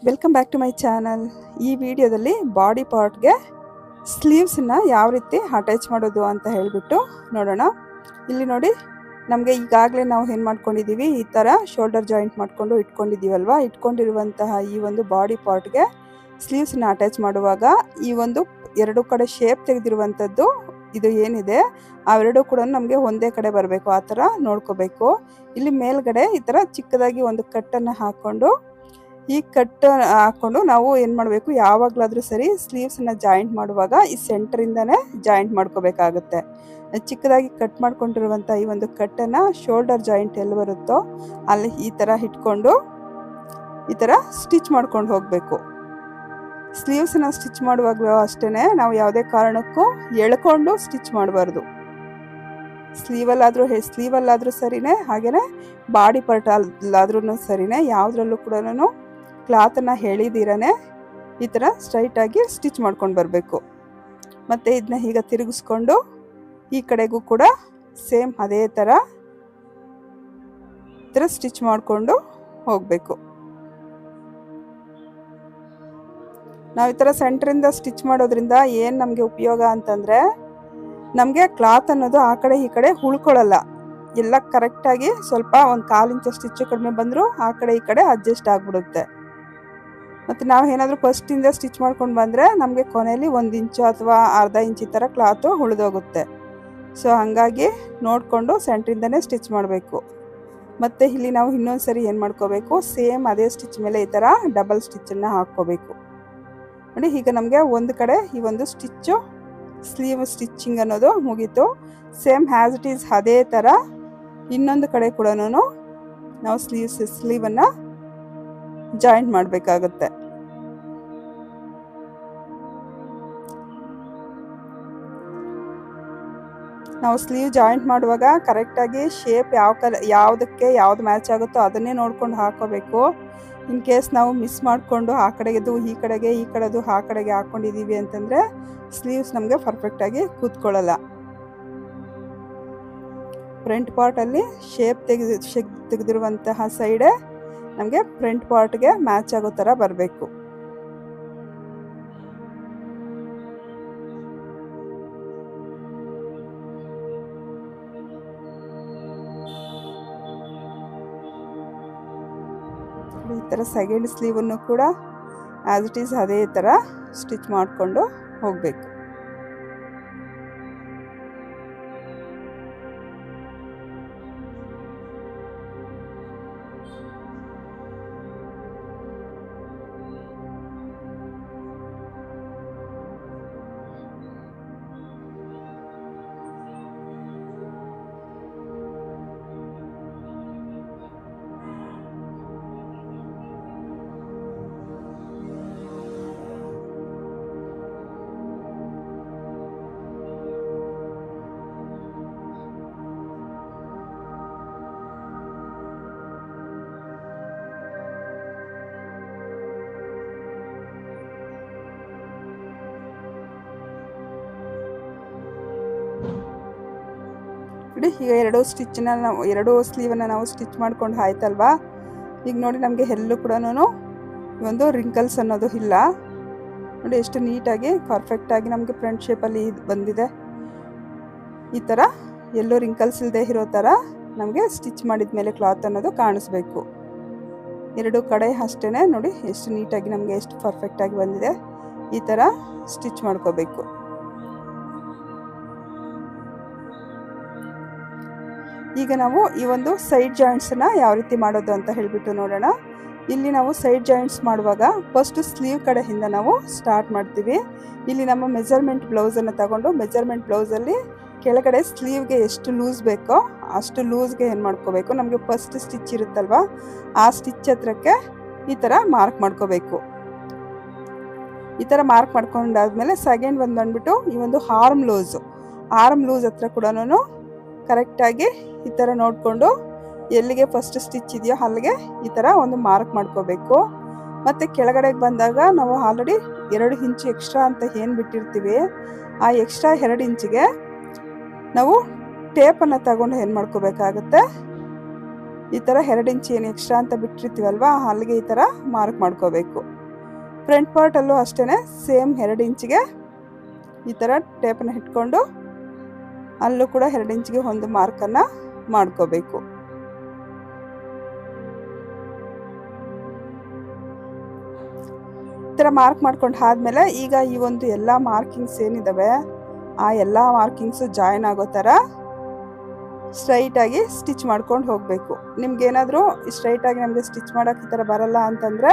Welcome back to my channel. ಈ ವಿಡಿಯೋದಲ್ಲಿ body ಪಾರ್ಟ್ಗೆ ಸ್ಲೀವ್ಸನ್ನ ಯಾವ ರೀತಿ ಅಟ್ಯಾಚ್ ಮಾಡೋದು ಅಂತ ಹೇಳಿಬಿಟ್ಟು ನೋಡೋಣ. ಇಲ್ಲಿ ನೋಡಿ, ನಮಗೆ ಈಗಾಗಲೇ ನಾವು ಏನು ಮಾಡ್ಕೊಂಡಿದ್ದೀವಿ, ಈ ಥರ ಶೋಲ್ಡರ್ ಜಾಯಿಂಟ್ ಮಾಡಿಕೊಂಡು ಇಟ್ಕೊಂಡಿದ್ದೀವಲ್ವ. ಇಟ್ಕೊಂಡಿರುವಂತಹ ಈ ಒಂದು ಬಾಡಿ ಪಾರ್ಟ್ಗೆ ಸ್ಲೀವ್ಸನ್ನ ಅಟ್ಯಾಚ್ ಮಾಡುವಾಗ ಈ ಒಂದು ಎರಡು ಕಡೆ ಶೇಪ್ ತೆಗೆದಿರುವಂಥದ್ದು ಇದು ಏನಿದೆ ಅವೆರಡು ಕೂಡ ನಮಗೆ ಒಂದೇ ಕಡೆ ಬರಬೇಕು, ಆ ಥರ ನೋಡ್ಕೋಬೇಕು. ಇಲ್ಲಿ ಮೇಲ್ಗಡೆ ಈ ಥರ ಚಿಕ್ಕದಾಗಿ ಒಂದು ಕಟ್ಟನ್ನು ಹಾಕ್ಕೊಂಡು ಈ ಕಟ್ ಹಾಕ್ಕೊಂಡು ನಾವು ಏನು ಮಾಡಬೇಕು, ಯಾವಾಗಲಾದರೂ ಸರಿ ಸ್ಲೀವ್ಸನ್ನ ಜಾಯಿಂಟ್ ಮಾಡುವಾಗ ಈ ಸೆಂಟ್ರಿಂದನೇ ಜಾಯಿಂಟ್ ಮಾಡ್ಕೋಬೇಕಾಗುತ್ತೆ. ಚಿಕ್ಕದಾಗಿ ಕಟ್ ಮಾಡ್ಕೊಂಡಿರುವಂಥ ಈ ಒಂದು ಕಟ್ಟನ್ನು ಶೋಲ್ಡರ್ ಜಾಯಿಂಟ್ ಎಲ್ಲಿ ಬರುತ್ತೋ ಅಲ್ಲಿ ಈ ಥರ ಇಟ್ಕೊಂಡು ಈ ಥರ ಸ್ಟಿಚ್ ಮಾಡ್ಕೊಂಡು ಹೋಗಬೇಕು. ಸ್ಲೀವ್ಸನ್ನ ಸ್ಟಿಚ್ ಮಾಡುವಾಗಲೂ ಅಷ್ಟೇ ನಾವು ಯಾವುದೇ ಕಾರಣಕ್ಕೂ ಎಳ್ಕೊಂಡು ಸ್ಟಿಚ್ ಮಾಡಬಾರ್ದು. ಸ್ಲೀವಲ್ಲಾದರೂ ಸರಿನೇ, ಹಾಗೆಯೇ ಬಾಡಿ ಪಾರ್ಟ್ ಅಲ್ಲಾದ್ರೂ ಸರಿನೇ, ಯಾವುದ್ರಲ್ಲೂ ಕೂಡ ಕ್ಲಾತನ್ನು ಎಳಿದಿರನೇ ಈ ಥರ ಸ್ಟ್ರೈಟಾಗಿ ಸ್ಟಿಚ್ ಮಾಡ್ಕೊಂಡು ಬರಬೇಕು. ಮತ್ತು ಇದನ್ನ ಈಗ ತಿರುಗಿಸ್ಕೊಂಡು ಈ ಕಡೆಗೂ ಕೂಡ ಸೇಮ್ ಅದೇ ಥರ ಸ್ಟಿಚ್ ಮಾಡಿಕೊಂಡು ಹೋಗಬೇಕು. ನಾವು ಈ ಥರ ಸೆಂಟ್ರಿಂದ ಸ್ಟಿಚ್ ಮಾಡೋದ್ರಿಂದ ಏನು ನಮಗೆ ಉಪಯೋಗ ಅಂತಂದರೆ, ನಮಗೆ ಕ್ಲಾತ್ ಅನ್ನೋದು ಆ ಕಡೆ ಈ ಕಡೆ ಉಳ್ಕೊಳ್ಳಲ್ಲ. ಎಲ್ಲ ಕರೆಕ್ಟಾಗಿ ಸ್ವಲ್ಪ ಒಂದು 1/4 ಇಂಚ್ ಸ್ಟಿಚ್ಚು ಕಡಿಮೆ ಬಂದರೂ ಆ ಕಡೆ ಈ ಕಡೆ ಅಡ್ಜಸ್ಟ್ ಆಗಿಬಿಡುತ್ತೆ. ಮತ್ತು ನಾವು ಏನಾದರೂ ಫಸ್ಟಿಂದ ಸ್ಟಿಚ್ ಮಾಡ್ಕೊಂಡು ಬಂದರೆ ನಮಗೆ ಕೊನೆಯಲ್ಲಿ 1 ಇಂಚು ಅಥವಾ ಅರ್ಧ ಇಂಚ್ ಈ ಥರ ಕ್ಲಾತು ಉಳಿದೋಗುತ್ತೆ. ಸೊ ಹಾಗಾಗಿ ನೋಡಿಕೊಂಡು ಸೆಂಟ್ರಿಂದನೇ ಸ್ಟಿಚ್ ಮಾಡಬೇಕು. ಮತ್ತು ಇಲ್ಲಿ ನಾವು ಇನ್ನೊಂದು ಸರಿ ಏನು ಮಾಡ್ಕೋಬೇಕು, ಸೇಮ್ ಅದೇ ಸ್ಟಿಚ್ ಮೇಲೆ ಈ ಥರ ಡಬಲ್ ಸ್ಟಿಚ್ಚನ್ನು ಹಾಕ್ಕೋಬೇಕು. ನೋಡಿ, ಈಗ ನಮಗೆ ಒಂದು ಕಡೆ ಈ ಒಂದು ಸ್ಟಿಚ್ಚು ಸ್ಲೀವ್ ಸ್ಟಿಚಿಂಗ್ ಅನ್ನೋದು ಮುಗೀತು. ಸೇಮ್ ಹ್ಯಾಸ್ ಇಟ್ ಈಸ್ ಅದೇ ಥರ ಇನ್ನೊಂದು ಕಡೆ ಕೂಡ ನಾವು ಸ್ಲೀವನ್ನು ಜಾಯಿಂಟ್ ಮಾಡಬೇಕಾಗುತ್ತೆ. ನಾವು ಸ್ಲೀವ್ ಜಾಯಿಂಟ್ ಮಾಡುವಾಗ ಕರೆಕ್ಟಾಗಿ ಶೇಪ್ ಯಾವುದಕ್ಕೆ ಯಾವ್ದು ಮ್ಯಾಚ್ ಆಗುತ್ತೋ ಅದನ್ನೇ ನೋಡ್ಕೊಂಡು ಹಾಕೋಬೇಕು. ಇನ್ ಕೇಸ್ ನಾವು ಮಿಸ್ ಮಾಡಿಕೊಂಡು ಆ ಕಡೆಗೆದು ಈ ಕಡೆಗೆ, ಈ ಕಡೆದು ಆ ಕಡೆಗೆ ಹಾಕ್ಕೊಂಡಿದ್ದೀವಿ ಅಂತಂದರೆ ಸ್ಲೀವ್ಸ್ ನಮಗೆ ಪರ್ಫೆಕ್ಟಾಗಿ ಕೂತ್ಕೊಳ್ಳಲ್ಲ. ಫ್ರಂಟ್ ಪಾರ್ಟಲ್ಲಿ ಶೇಪ್ ತೆಗೆದಿರುವಂತಹ ಸೈಡೇ ನಮಗೆ ಫ್ರಂಟ್ ಪಾರ್ಟ್ಗೆ ಮ್ಯಾಚ್ ಆಗೋ ಥರ ಬರಬೇಕು. ಈ ಥರ ಸೆಕೆಂಡ್ ಸ್ಲೀವನ್ನು ಕೂಡ ಆ್ಯಸ್ ಇಟ್ ಈಸ್ ಅದೇ ಥರ ಸ್ಟಿಚ್ ಮಾಡಿಕೊಂಡು ಹೋಗಬೇಕು. ನೋಡಿ, ಈಗ ಎರಡು ಸ್ಲೀವನ್ನು ನಾವು ಸ್ಟಿಚ್ ಮಾಡ್ಕೊಂಡು ಆಯ್ತಲ್ವಾ. ಈಗ ನೋಡಿ, ನಮಗೆ ಎಲ್ಲೂ ಕೂಡ ಒಂದು ರಿಂಕಲ್ಸ್ ಅನ್ನೋದು ಇಲ್ಲ. ನೋಡಿ ಎಷ್ಟು ನೀಟಾಗಿ ಪರ್ಫೆಕ್ಟಾಗಿ ನಮಗೆ ಫ್ರಂಟ್ ಶೇಪಲ್ಲಿ ಬಂದಿದೆ. ಈ ಥರ ಎಲ್ಲೂ ರಿಂಕಲ್ಸ್ ಇಲ್ಲದೆ ಇರೋ ಥರ ನಮಗೆ ಸ್ಟಿಚ್ ಮಾಡಿದ ಮೇಲೆ ಕ್ಲಾತ್ ಅನ್ನೋದು ಕಾಣಿಸ್ಬೇಕು. ಎರಡು ಕಡೆ ಅಷ್ಟೇ ನೋಡಿ ಎಷ್ಟು ನೀಟಾಗಿ ನಮಗೆ ಎಷ್ಟು ಪರ್ಫೆಕ್ಟಾಗಿ ಬಂದಿದೆ. ಈ ಥರ ಸ್ಟಿಚ್ ಮಾಡ್ಕೋಬೇಕು. ಈಗ ನಾವು ಈ ಒಂದು ಸೈಡ್ ಜಾಯಿಂಟ್ಸನ್ನು ಯಾವ ರೀತಿ ಮಾಡೋದು ಅಂತ ಹೇಳಿಬಿಟ್ಟು ನೋಡೋಣ. ಇಲ್ಲಿ ನಾವು ಸೈಡ್ ಜಾಯಿಂಟ್ಸ್ ಮಾಡುವಾಗ ಫಸ್ಟು ಸ್ಲೀವ್ ಕಡೆಯಿಂದ ನಾವು ಸ್ಟಾರ್ಟ್ ಮಾಡ್ತೀವಿ. ಇಲ್ಲಿ ನಮ್ಮ ಮೆಜರ್ಮೆಂಟ್ ಬ್ಲೌಸನ್ನು ತಗೊಂಡು ಮೆಜರ್ಮೆಂಟ್ ಬ್ಲೌಸಲ್ಲಿ ಕೆಳಗಡೆ ಸ್ಲೀವ್ಗೆ ಎಷ್ಟು ಲೂಸ್ ಬೇಕೋ ಅಷ್ಟು ಲೂಸ್ಗೆ ಏನು ಮಾಡ್ಕೋಬೇಕು, ನಮಗೆ ಫಸ್ಟ್ ಸ್ಟಿಚ್ ಇರುತ್ತಲ್ವ ಆ ಸ್ಟಿಚ್ ಹತ್ರಕ್ಕೆ ಈ ಥರ ಮಾರ್ಕ್ ಮಾಡ್ಕೋಬೇಕು. ಈ ಥರ ಮಾರ್ಕ್ ಮಾಡ್ಕೊಂಡಾದ್ಮೇಲೆ ಸೆಕೆಂಡ್ ಬಂದ್ಬಿಟ್ಟು ಈ ಒಂದು ಆರ್ಮ್ ಲೂಸ್ ಹತ್ರ ಕೂಡ ಕರೆಕ್ಟಾಗಿ ಈ ಥರ ನೋಡಿಕೊಂಡು ಎಲ್ಲಿಗೆ ಫಸ್ಟ್ ಸ್ಟಿಚ್ ಇದೆಯೋ ಅಲ್ಲಿಗೆ ಈ ಥರ ಒಂದು ಮಾರ್ಕ್ ಮಾಡ್ಕೋಬೇಕು. ಮತ್ತು ಕೆಳಗಡೆಗೆ ಬಂದಾಗ ನಾವು ಆಲ್ರೆಡಿ 2 ಇಂಚು ಎಕ್ಸ್ಟ್ರಾ ಅಂತ ಏನು ಬಿಟ್ಟಿರ್ತೀವಿ, ಆ ಎಕ್ಸ್ಟ್ರಾ 2 ಇಂಚಿಗೆ ನಾವು ಟೇಪನ್ನು ತಗೊಂಡು ಏನು ಮಾಡ್ಕೋಬೇಕಾಗುತ್ತೆ, ಈ ಥರ 2 ಇಂಚ್ ಏನು ಎಕ್ಸ್ಟ್ರಾ ಅಂತ ಬಿಟ್ಟಿರ್ತೀವಲ್ವ ಅಲ್ಲಿಗೆ ಈ ಥರ ಮಾರ್ಕ್ ಮಾಡ್ಕೋಬೇಕು. ಫ್ರಂಟ್ ಪಾರ್ಟಲ್ಲೂ ಅಷ್ಟೇ ಸೇಮ್ 2 ಇಂಚಿಗೆ ಈ ಥರ ಟೇಪನ್ನು ಇಟ್ಕೊಂಡು ಅಲ್ಲೂ ಕೂಡ 2 ಇಂಚಿಗೆ ಒಂದು ಮಾರ್ಕನ್ನು ಮಾಡ್ಕೋಬೇಕು. ಈ ಥರ ಮಾರ್ಕ್ ಮಾಡ್ಕೊಂಡು ಆದಮೇಲೆ ಈಗ ಈ ಒಂದು ಎಲ್ಲ ಮಾರ್ಕಿಂಗ್ಸ್ ಏನಿದ್ದಾವೆ ಆ ಎಲ್ಲ ಮಾರ್ಕಿಂಗ್ಸು ಜಾಯಿನ್ ಆಗೋ ಥರ ಸ್ಟ್ರೈಟಾಗಿ ಸ್ಟಿಚ್ ಮಾಡ್ಕೊಂಡು ಹೋಗಬೇಕು. ನಿಮ್ಗೇನಾದರೂ ಸ್ಟ್ರೈಟಾಗಿ ನಮಗೆ ಸ್ಟಿಚ್ ಮಾಡೋಕ್ಕೆ ಈ ಥರ ಬರಲ್ಲ ಅಂತಂದರೆ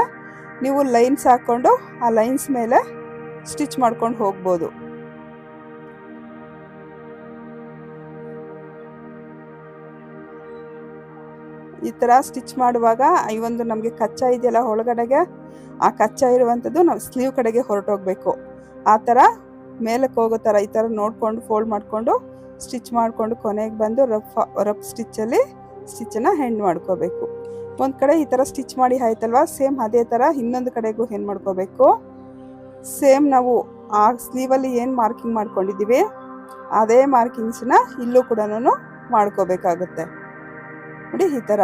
ನೀವು ಲೈನ್ಸ್ ಹಾಕ್ಕೊಂಡು ಆ ಲೈನ್ಸ್ ಮೇಲೆ ಸ್ಟಿಚ್ ಮಾಡ್ಕೊಂಡು ಹೋಗ್ಬೋದು. ಈ ಥರ ಸ್ಟಿಚ್ ಮಾಡುವಾಗ ಈ ಒಂದು ನಮಗೆ ಕಚ್ಚಾ ಇದೆಯಲ್ಲ ಒಳಗಡೆಗೆ, ಆ ಕಚ್ಚಾ ಇರುವಂಥದ್ದು ನಾವು ಸ್ಲೀವ್ ಕಡೆಗೆ ಹೊರಟೋಗ್ಬೇಕು. ಆ ಥರ ಮೇಲಕ್ಕೆ ಹೋಗೋ ಥರ ಈ ಥರ ನೋಡಿಕೊಂಡು ಫೋಲ್ಡ್ ಮಾಡಿಕೊಂಡು ಸ್ಟಿಚ್ ಮಾಡಿಕೊಂಡು ಕೊನೆಗೆ ಬಂದು ರಫ್ ಸ್ಟಿಚ್ಚಲ್ಲಿ ಸ್ಟಿಚ್ಚನ್ನು ಹೆಂಡ್ ಮಾಡ್ಕೋಬೇಕು. ಒಂದು ಕಡೆ ಈ ಥರ ಸ್ಟಿಚ್ ಮಾಡಿ ಆಯ್ತಲ್ವ, ಸೇಮ್ ಅದೇ ಥರ ಇನ್ನೊಂದು ಕಡೆಗೂ ಹೆಂಡ್ ಮಾಡ್ಕೋಬೇಕು. ಸೇಮ್ ನಾವು ಆ ಸ್ಲೀವಲ್ಲಿ ಏನು ಮಾರ್ಕಿಂಗ್ ಮಾಡ್ಕೊಂಡಿದ್ದೀವಿ ಅದೇ ಮಾರ್ಕಿಂಗ್ಸನ್ನ ಇಲ್ಲೂ ಕೂಡ ಮಾಡ್ಕೋಬೇಕಾಗುತ್ತೆ ನೋಡಿ. ಈ ಥರ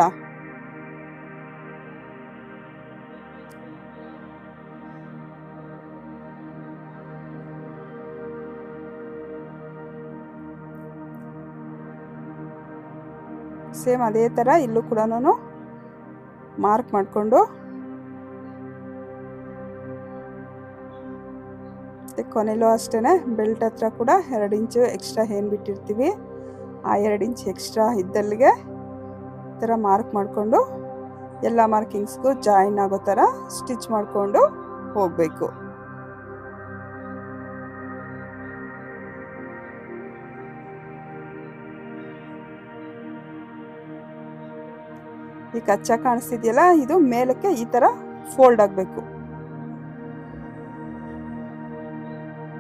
ಸೇಮ್ ಅದೇ ಥರ ಇಲ್ಲೂ ಕೂಡ ಮಾರ್ಕ್ ಮಾಡಿಕೊಂಡು ಕೊನೆಯಲ್ಲೂ ಅಷ್ಟೇ ಬೆಲ್ಟ್ ಹತ್ರ ಕೂಡ 2 ಇಂಚು ಎಕ್ಸ್ಟ್ರಾ ಏನು ಬಿಟ್ಟಿರ್ತೀವಿ ಆ 2 ಇಂಚ್ ಎಕ್ಸ್ಟ್ರಾ ಇದ್ದಲ್ಲಿಗೆ ಈ ಥರ ಮಾರ್ಕ್ ಮಾಡಿಕೊಂಡು ಎಲ್ಲ ಮಾರ್ಕಿಂಗ್ಸ್ಗೂ ಜಾಯಿನ್ ಆಗೋ ಥರ ಸ್ಟಿಚ್ ಮಾಡಿಕೊಂಡು ಹೋಗಬೇಕು. ಈ ಕಚ್ಚಾ ಕಾಣಿಸ್ತಿದೆಯಲ್ಲ, ಇದು ಮೇಲಕ್ಕೆ ಈ ಥರ ಫೋಲ್ಡ್ ಆಗಬೇಕು.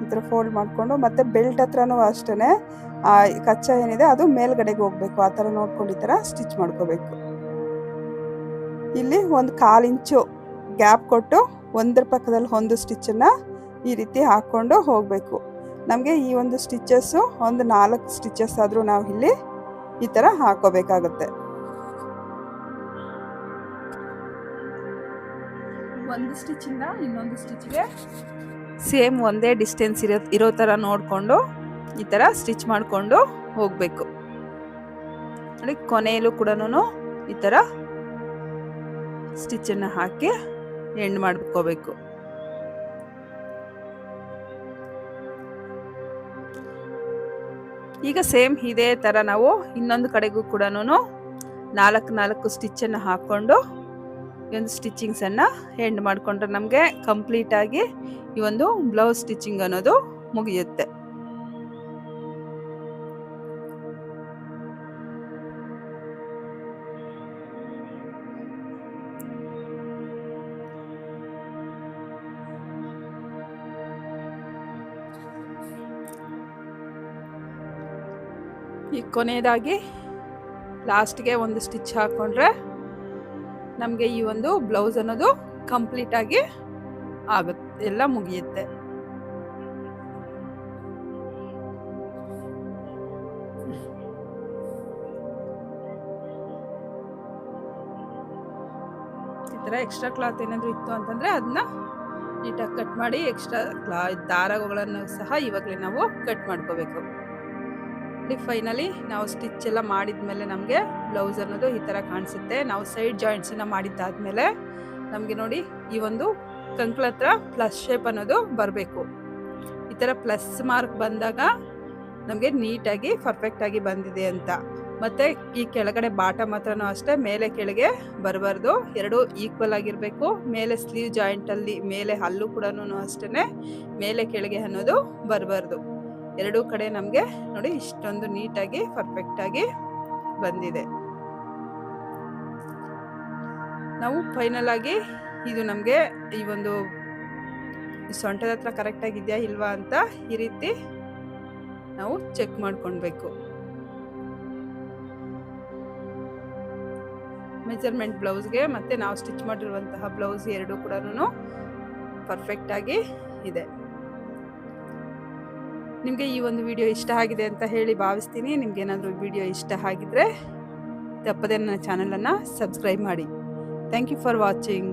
ಈ ಥರ ಫೋಲ್ಡ್ ಮಾಡಿಕೊಂಡು ಮತ್ತೆ ಬೆಲ್ಟ್ ಹತ್ರನೂ ಅಷ್ಟೇ ಆ ಕಚ್ಚಾ ಏನಿದೆ ಅದು ಮೇಲ್ಗಡೆಗೆ ಹೋಗಬೇಕು. ಆ ಥರ ನೋಡ್ಕೊಂಡು ಈ ಥರ ಸ್ಟಿಚ್ ಮಾಡ್ಕೋಬೇಕು. ಇಲ್ಲಿ ಒಂದು 1/4 ಇಂಚು ಗ್ಯಾಪ್ ಕೊಟ್ಟು ಒಂದರ ಪಕ್ಕದಲ್ಲಿ ಒಂದು ಸ್ಟಿಚ್ಚನ್ನು ಈ ರೀತಿ ಹಾಕ್ಕೊಂಡು ಹೋಗಬೇಕು. ನಮಗೆ ಈ ಒಂದು ಸ್ಟಿಚಸ್ಸು ಒಂದು 4 ಸ್ಟಿಚಸ್ ಆದರೂ ನಾವು ಇಲ್ಲಿ ಈ ಥರ ಹಾಕೋಬೇಕಾಗುತ್ತೆ. ಒಂದು ಸ್ಟಿಚ್ಚಿಂದ ಇನ್ನೊಂದು ಸ್ಟಿಚ್ಗೆ ಸೇಮ್ ಒಂದೇ ಡಿಸ್ಟೆನ್ಸ್ ಇರೋ ಥರ ನೋಡಿಕೊಂಡು ಈ ಥರ ಸ್ಟಿಚ್ ಮಾಡಿಕೊಂಡು ಹೋಗಬೇಕು ನೋಡಿ. ಕೊನೆಯಲ್ಲೂ ಕೂಡ ಈ ಥರ ಸ್ಟಿಚ್ಚನ್ನು ಹಾಕಿ ಎಂಡ್ ಮಾಡ್ಕೋಬೇಕು. ಈಗ ಸೇಮ್ ಇದೇ ಥರ ನಾವು ಇನ್ನೊಂದು ಕಡೆಗೂ ಕೂಡ 4 ಸ್ಟಿಚ್ಚನ್ನು ಹಾಕ್ಕೊಂಡು ಈ ಒಂದು ಸ್ಟಿಚಿಂಗ್ಸನ್ನು ಎಂಡ್ ಮಾಡಿಕೊಂಡ್ರೆ ನಮಗೆ ಕಂಪ್ಲೀಟಾಗಿ ಈ ಒಂದು ಬ್ಲೌಸ್ ಸ್ಟಿಚಿಂಗ್ ಅನ್ನೋದು ಮುಗಿಯುತ್ತೆ. ಈ ಕೊನೆಯದಾಗಿ ಲಾಸ್ಟ್ಗೆ ಒಂದು ಸ್ಟಿಚ್ ಹಾಕ್ಕೊಂಡ್ರೆ ನಮಗೆ ಈ ಒಂದು ಬ್ಲೌಸ್ ಅನ್ನೋದು ಕಂಪ್ಲೀಟಾಗಿ ಆಗುತ್ತೆ, ಎಲ್ಲ ಮುಗಿಯುತ್ತೆ. ಈ ಥರ ಎಕ್ಸ್ಟ್ರಾ ಕ್ಲಾತ್ ಏನಾದರೂ ಇತ್ತು ಅಂತಂದರೆ ಅದನ್ನ ನೀಟಾಗಿ ಕಟ್ ಮಾಡಿ ಎಕ್ಸ್ಟ್ರಾ ದಾರಗಳನ್ನು ಸಹ ಇವಾಗಲೇ ನಾವು ಕಟ್ ಮಾಡ್ಕೋಬೇಕು. ಫೈನಲಿ ನಾವು ಸ್ಟಿಚ್ ಎಲ್ಲ ಮಾಡಿದ್ಮೇಲೆ ನಮಗೆ ಬ್ಲೌಸ್ ಅನ್ನೋದು ಈ ಥರ ಕಾಣಿಸುತ್ತೆ. ನಾವು ಸೈಡ್ ಜಾಯಿಂಟ್ಸನ್ನು ಮಾಡಿದ್ದಾದ್ಮೇಲೆ ನಮಗೆ ನೋಡಿ ಈ ಒಂದು ಕಂಕ್ಳ ಹತ್ರ ಪ್ಲಸ್ ಶೇಪ್ ಅನ್ನೋದು ಬರಬೇಕು. ಈ ಥರ ಪ್ಲಸ್ ಮಾರ್ಕ್ ಬಂದಾಗ ನಮಗೆ ನೀಟಾಗಿ ಪರ್ಫೆಕ್ಟಾಗಿ ಬಂದಿದೆ ಅಂತ. ಮತ್ತು ಈ ಕೆಳಗಡೆ ಬಾಟಮ್ ಹತ್ರನೂ ಅಷ್ಟೇ ಮೇಲೆ ಕೆಳಗೆ ಬರಬಾರ್ದು, ಎರಡೂ ಈಕ್ವಲ್ ಆಗಿರಬೇಕು. ಮೇಲೆ ಸ್ಲೀವ್ ಜಾಯಿಂಟಲ್ಲಿ ಮೇಲೆ ಹಲ್ಲು ಕೂಡ ಅಷ್ಟೇ ಮೇಲೆ ಕೆಳಗೆ ಅನ್ನೋದು ಬರಬಾರ್ದು. ಎರಡೂ ಕಡೆ ನಮಗೆ ನೋಡಿ ಇಷ್ಟೊಂದು ನೀಟಾಗಿ ಪರ್ಫೆಕ್ಟಾಗಿ ಬಂದಿದೆ. ನಾವು ಫೈನಲ್ ಆಗಿ ಇದು ನಮಗೆ ಈ ಒಂದು ಸೊಂಟದ ಹತ್ರ ಕರೆಕ್ಟಾಗಿದೆಯಾ ಇಲ್ವಾ ಅಂತ ಈ ರೀತಿ ನಾವು ಚೆಕ್ ಮಾಡ್ಕೊಳ್ಬೇಕು. ಮೆಜರ್ಮೆಂಟ್ ಬ್ಲೌಸ್ಗೆ ಮತ್ತು ನಾವು ಸ್ಟಿಚ್ ಮಾಡಿರುವಂತಹ ಬ್ಲೌಸ್ ಎರಡೂ ಕೂಡ ಪರ್ಫೆಕ್ಟಾಗಿ ಇದೆ. ನಿಮಗೆ ಈ ಒಂದು ವಿಡಿಯೋ ಇಷ್ಟ ಆಗಿದೆ ಅಂತ ಹೇಳಿ ಭಾವಿಸ್ತೀನಿ. ನಿಮ್ಗೇನಾದರೂ ವಿಡಿಯೋ ಇಷ್ಟ ಆಗಿದ್ರೆ ತಪ್ಪದೇ ನನ್ನ ಚಾನಲನ್ನು ಸಬ್ಸ್ಕ್ರೈಬ್ ಮಾಡಿ. Thank you for watching.